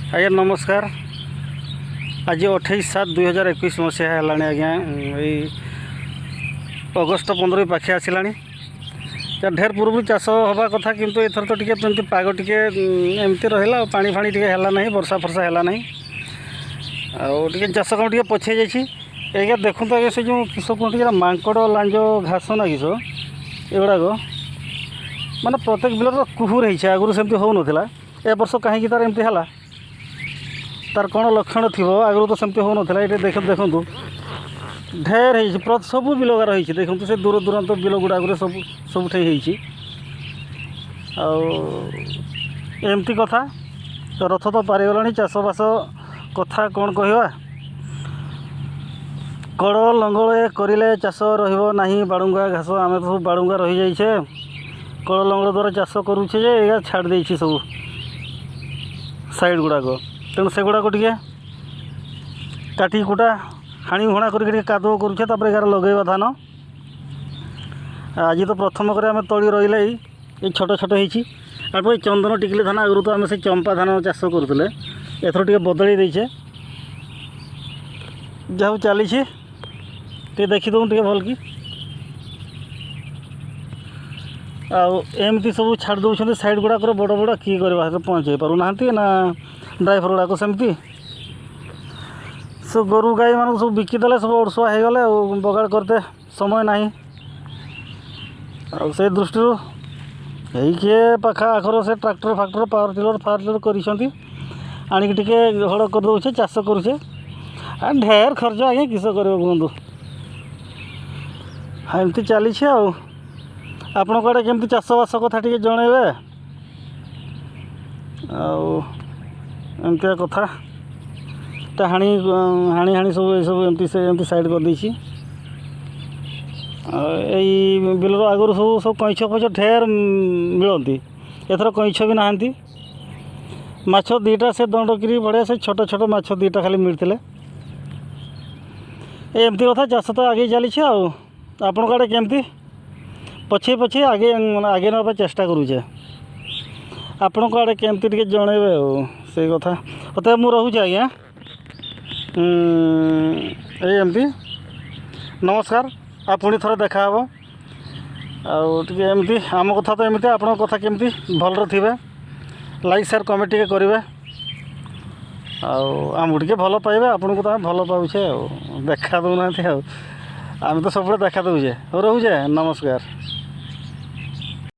आज्ञा नमस्कार। आज 28/7/2021 मसीहा है आज्ञा यही अगस्ट 15 पाखे आसला ढेर पूर्व चाष हवा कथा किंतु एथर तो टे पाग टे एमती रहा पानी फाणी टे है ना वर्षा फर्षा है ना आगे चाष कम टे पछे जाइए देखो आगे से जो किस कहते मांकड़ लांज घास ना किस एगुड़ाक माने प्रत्येक बिलर कुहुर है आगुरी सेमती हो नाला ए वर्ष कहीं तार एमती है तार कौन लक्षण थी आगु तो सेमती हो नाला ये देखु ढेर हो सबू बिलगार हो देखो से दूर दूरांत बिल गुड़ाक सब सबुठे एमती कथा तो रथ तो पारिगला चाषबास कथा कौन कहवा कड़ लंगल करें चाष रहा बाड़ुंगा घास आम तो सब बाड़ुंगा रही जाइए कड़ लंगल द्वारा चाष करुचे ये छाड़ दे सब साइड गुड़ाक तेणु से गुड़ाक टे काटी कुटा हाणी हुणा करके कादुओ करुचे यार लगेवा धान आज तो प्रथम करे आम तली रही ये छोट छोट हो चंदन टिकली धान आगु तो आम से चंपा धान चाष करुले एथर टे बदल देचे जहाँ चली देखीदू टे भल कि आमती सब छाड़ दौरान साइड गुड़ाक बड़ बड़ किए कर पहुँचे पारना ना ड्राइवर गुड़ाक सेमती सब गोरु गाई मान सब बिकिदे सब अड़सुआ हो गले बगाड़ करते समय ना से दृष्टि यही किए पाखा आखर से ट्रैक्टर फैक्टर पावर टिलर करी टिके हड़ कर दौचे चाष करुचे ढेर खर्च आज्ञा किस कर कहतु एमती चली आपण कड़े केमती चाषबास कथा टे जनइबे एमती कथा हाणी हाणी हाणी सब सब एमती से एमती साइड कर देछि यही बिलर आगुरी सब सब कईछ फईछ ढेर मिलती एथर कईछ भी नहांती माछ दीटा से दंडगिरी बढ़िया से छोट छोट माछ दीटा खाली मिलते एमती कथा चाष तो आगे चली आपण कड़े केमती पछे पछे आगे आगे ना चेष्टा करुचे आपण कड़े केमती टे जनइबे से कथा तो मुझे रोचे आज्ञा एमती नमस्कार आ पुणी थोड़ा देखा आगे एमती आम कथा तो एमती आप कथा केमती भल थे लाइक शेयर कमेंट टे करेंगे आमको टे भल पाइबे आपन को तो भल पाचे देखा दौना आम तो सब देखा दौचे रोचे नमस्कार।